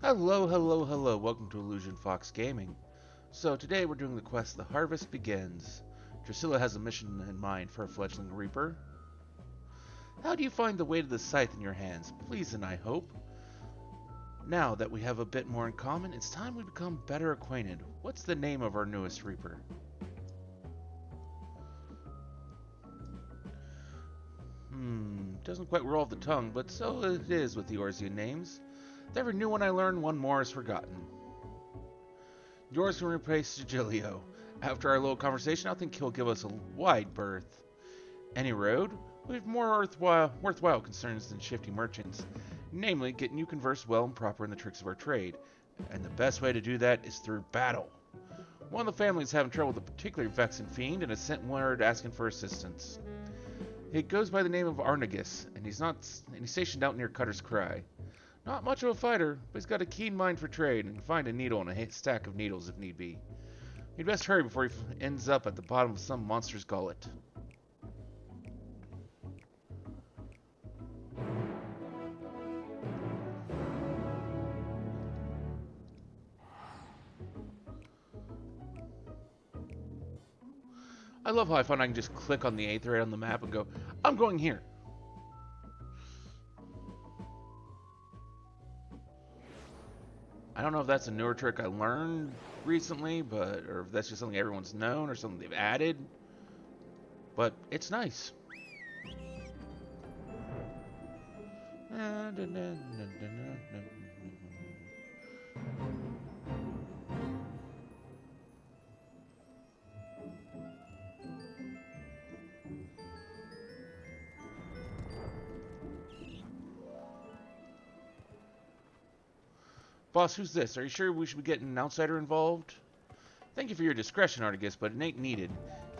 Hello, hello, hello. Welcome to Illusion Fox Gaming. So today we're doing the quest The Harvest Begins. Drusilla has a mission in mind for a fledgling reaper. How do you find the weight of the scythe in your hands? Please and I hope. Now that we have a bit more in common, it's time we become better acquainted. What's the name of our newest reaper? Doesn't quite roll off the tongue, but so it is with the Orzian names. With every new one I learn, one more is forgotten. Yours can replace Sigilio. After our little conversation, I think he'll give us a wide berth. Any road? We have more worthwhile concerns than shifty merchants, namely getting you conversed well and proper in the tricks of our trade. And the best way to do that is through battle. One of the families having trouble with a particularly vexing fiend and has sent word asking for assistance. He goes by the name of Arnegus, and he's stationed out near Cutter's Cry. Not much of a fighter, but he's got a keen mind for trade and can find a needle in a stack of needles if need be. You'd best hurry before he ends up at the bottom of some monster's gullet. I love how I found I can just click on the 8th right on the map and go, I'm going here. I don't know if that's a newer trick I learned recently, or if that's just something everyone's known or something they've added. But it's nice. Boss, who's this? Are you sure we should be getting an outsider involved? Thank you for your discretion, Artigus, but it ain't needed.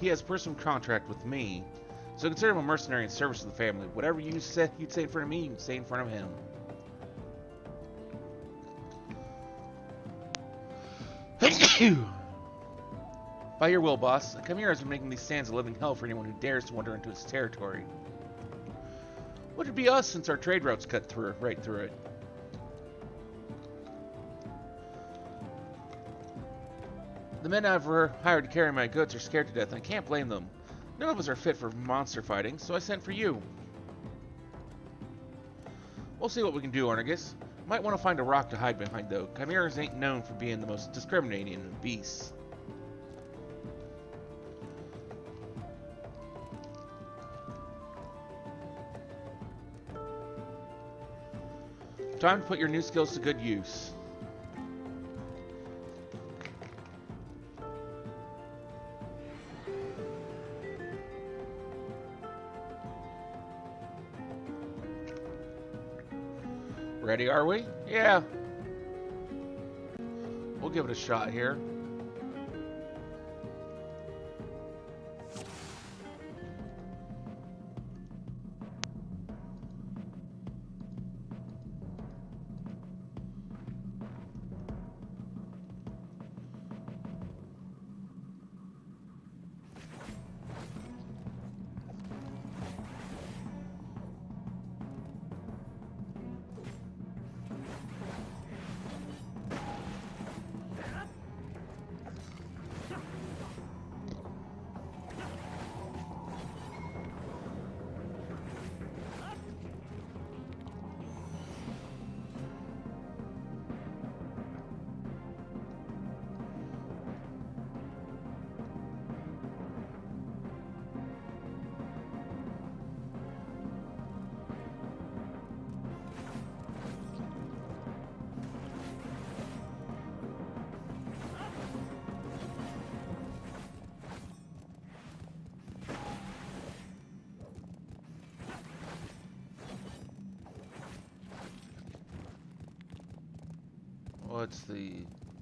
He has personal contract with me, so consider him a mercenary in service to the family. Whatever you'd say in front of me, you can say in front of him. By your will, boss, Chimera has been making these sands a living hell for anyone who dares to wander into its territory. Would it be us since our trade routes cut right through it? The men I've hired to carry my goods are scared to death, and I can't blame them. None of us are fit for monster fighting, so I sent for you. We'll see what we can do, Arnegus. Might want to find a rock to hide behind, though. Chimeras ain't known for being the most discriminating of beasts. Time to put your new skills to good use. Ready, are we? Yeah. We'll give it a shot here.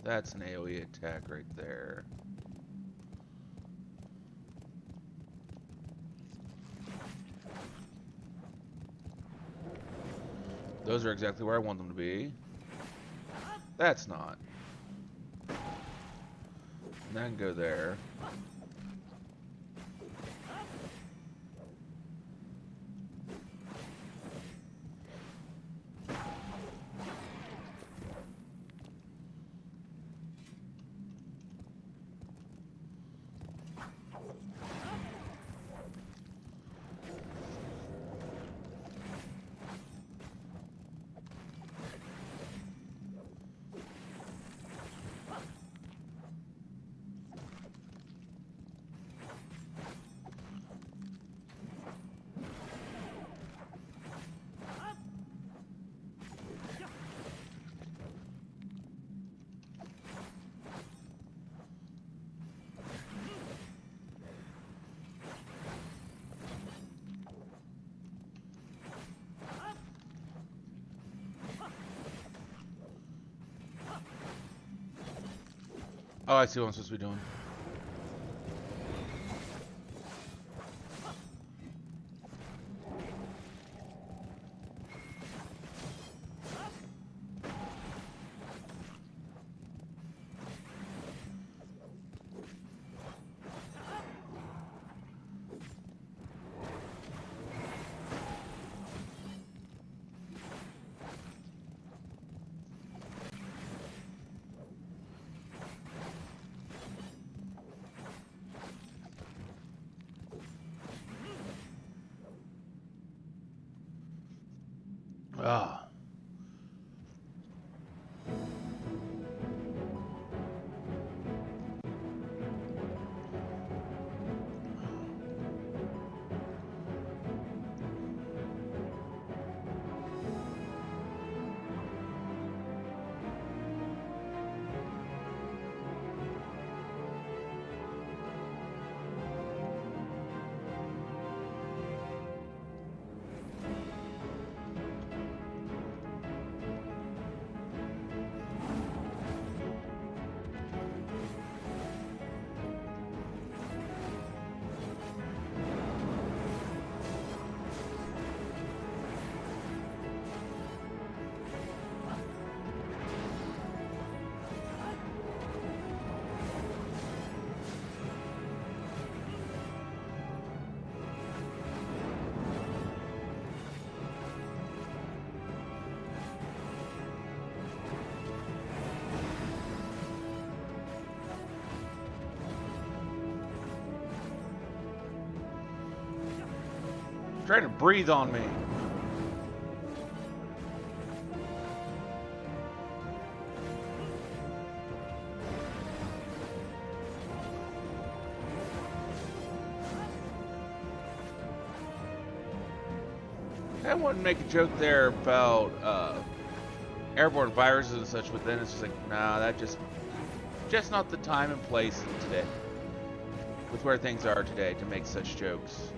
That's an AoE attack right there. Those are exactly where I want them to be. That's not. And then go there. Oh, I see what I'm supposed to be doing. Ah. Trying to breathe on me. I wanted to make a joke there about airborne viruses and such, but then it's just like, nah, that just not the time and place today, with where things are today, to make such jokes.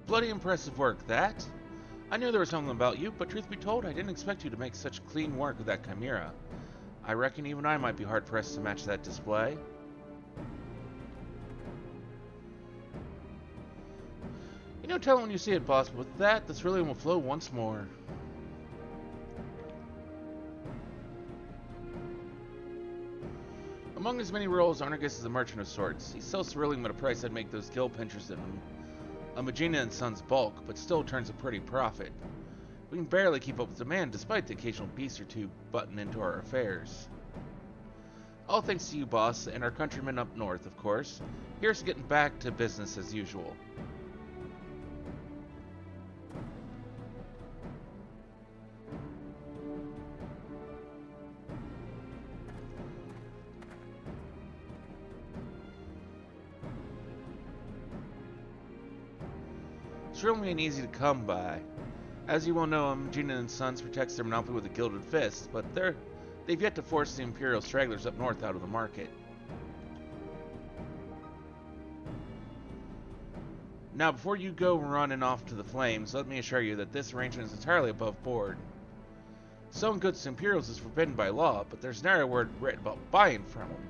Bloody impressive work, that. I knew there was something about you, but truth be told, I didn't expect you to make such clean work with that chimera. I reckon even I might be hard-pressed to match that display. You know, tell it when you see it, boss, but with that, the cerulean will flow once more. Among his many roles, Arnegus is a merchant of sorts. He sells cerulean at a price that'd make those gill pinchers in Magina and Sons bulk, but still turns a pretty profit. We can barely keep up with demand, despite the occasional beast or two butting into our affairs. All thanks to you, boss, and our countrymen up north, of course. Here's to getting back to business as usual. Cerulean ain't easy to come by. As you well know, Magina and Sons protects their monopoly with a gilded fist, but they've yet to force the Imperial stragglers up north out of the market. Now, before you go running off to the flames, let me assure you that this arrangement is entirely above board. Selling goods to Imperials is forbidden by law, but there's never a word written about buying from them.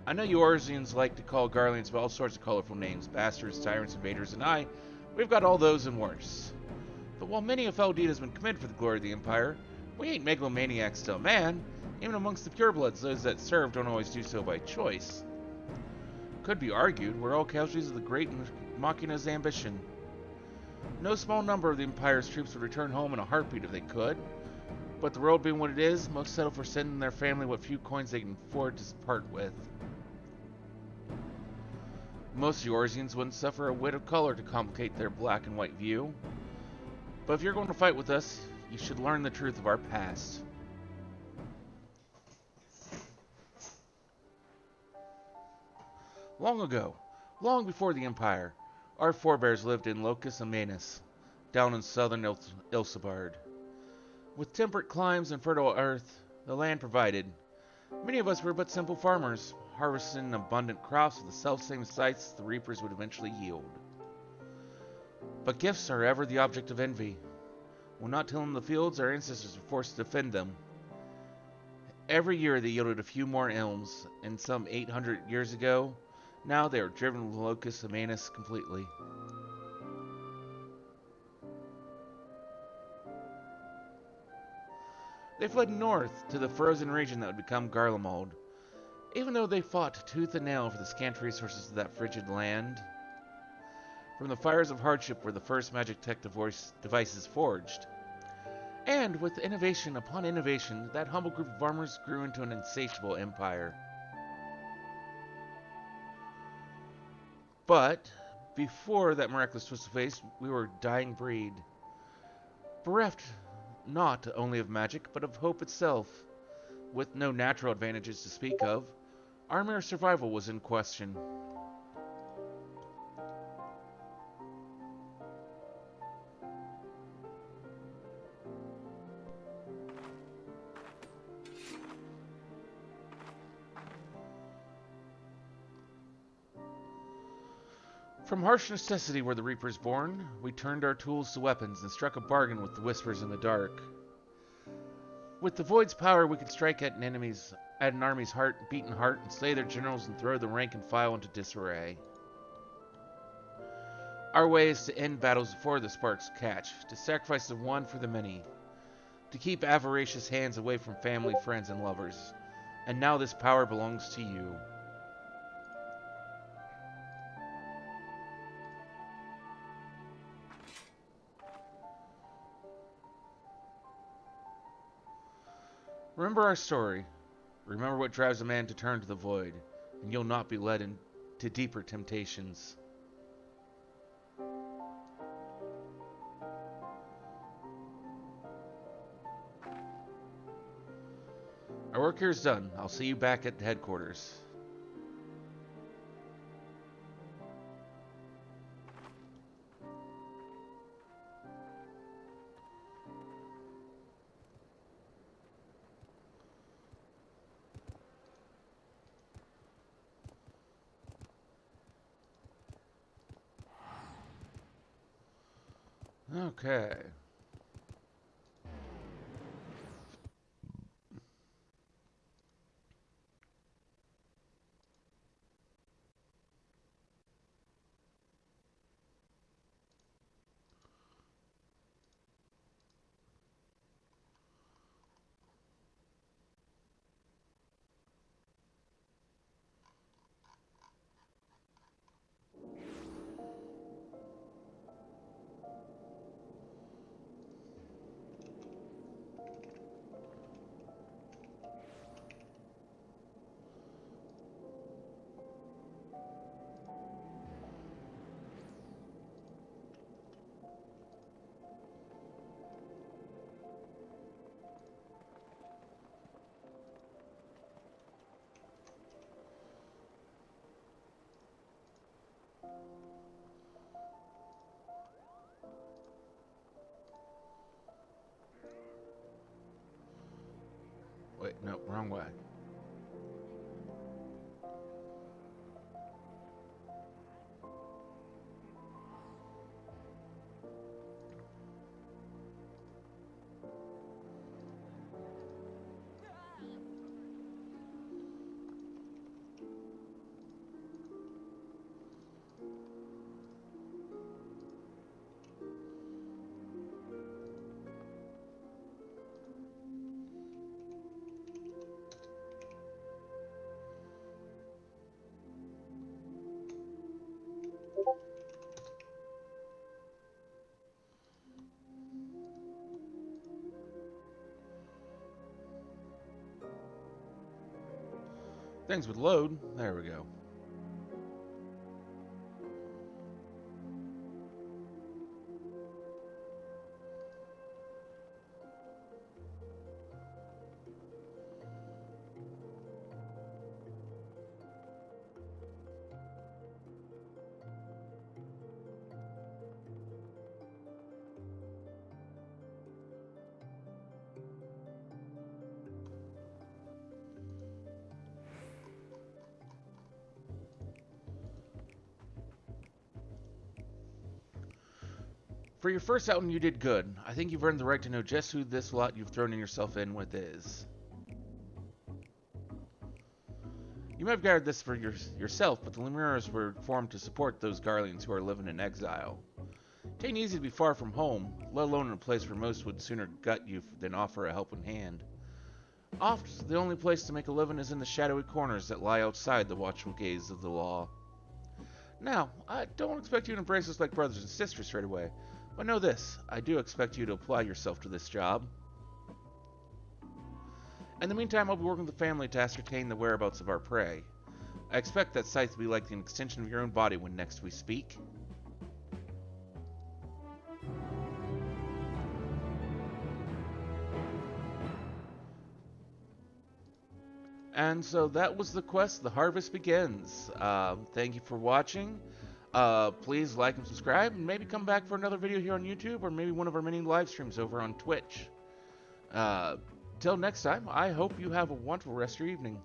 I know you Orzians like to call Garleans by all sorts of colorful names, bastards, tyrants, invaders, and we've got all those and worse. But while many a fell deed has been committed for the glory of the Empire, we ain't megalomaniacs still, man. Even amongst the purebloods, those that serve don't always do so by choice. Could be argued, we're all casualties of the great Machina's ambition. No small number of the Empire's troops would return home in a heartbeat if they could, but the world being what it is, most settle for sending their family what few coins they can afford to part with. Most Eorzeans wouldn't suffer a whit of color to complicate their black and white view. But if you're going to fight with us, you should learn the truth of our past. Long ago, long before the Empire, our forebears lived in Locus Amanus, down in southern Ilsabard. With temperate climes and fertile earth, the land provided. Many of us were but simple farmers, harvesting abundant crops of the selfsame sites the reapers would eventually yield. But gifts are ever the object of envy. When not tilling the fields, our ancestors were forced to defend them. Every year they yielded a few more elms, and some 800 years ago, now they are driven to Locus Amanus completely. They fled north to the frozen region that would become Garlemald. Even though they fought tooth and nail for the scant resources of that frigid land, from the fires of hardship were the first magic tech devices forged. And with innovation upon innovation, that humble group of farmers grew into an insatiable empire. But before that miraculous twist of fate, we were a dying breed, bereft not only of magic, but of hope itself. With no natural advantages to speak of, our mere survival was in question. From harsh necessity were the Reapers born. We turned our tools to weapons and struck a bargain with the Whispers in the dark. With the Void's power, we could strike at an army's beaten heart, and slay their generals and throw the rank and file into disarray. Our way is to end battles before the sparks catch, to sacrifice the one for the many, to keep avaricious hands away from family, friends, and lovers. And now this power belongs to you. Remember our story. Remember what drives a man to turn to the void, and you'll not be led into deeper temptations. Our work here is done. I'll see you back at the headquarters. Okay. Wait, no, wrong way. Things would load. There we go. For your first outing, you did good. I think you've earned the right to know just who this lot you've thrown yourself in with is. You may have gathered this for yourself, but the Lemures were formed to support those Garleans who are living in exile. It ain't easy to be far from home, let alone in a place where most would sooner gut you than offer a helping hand. Oft, the only place to make a living is in the shadowy corners that lie outside the watchful gaze of the law. Now, I don't expect you to embrace us like brothers and sisters right away, but know this, I do expect you to apply yourself to this job. In the meantime, I'll be working with the family to ascertain the whereabouts of our prey. I expect that sight to be like an extension of your own body when next we speak. And so that was the quest, The Harvest Begins. Thank you for watching. Please like and subscribe, and maybe come back for another video here on YouTube, or maybe one of our many live streams over on Twitch. Till next time, I hope you have a wonderful rest of your evening.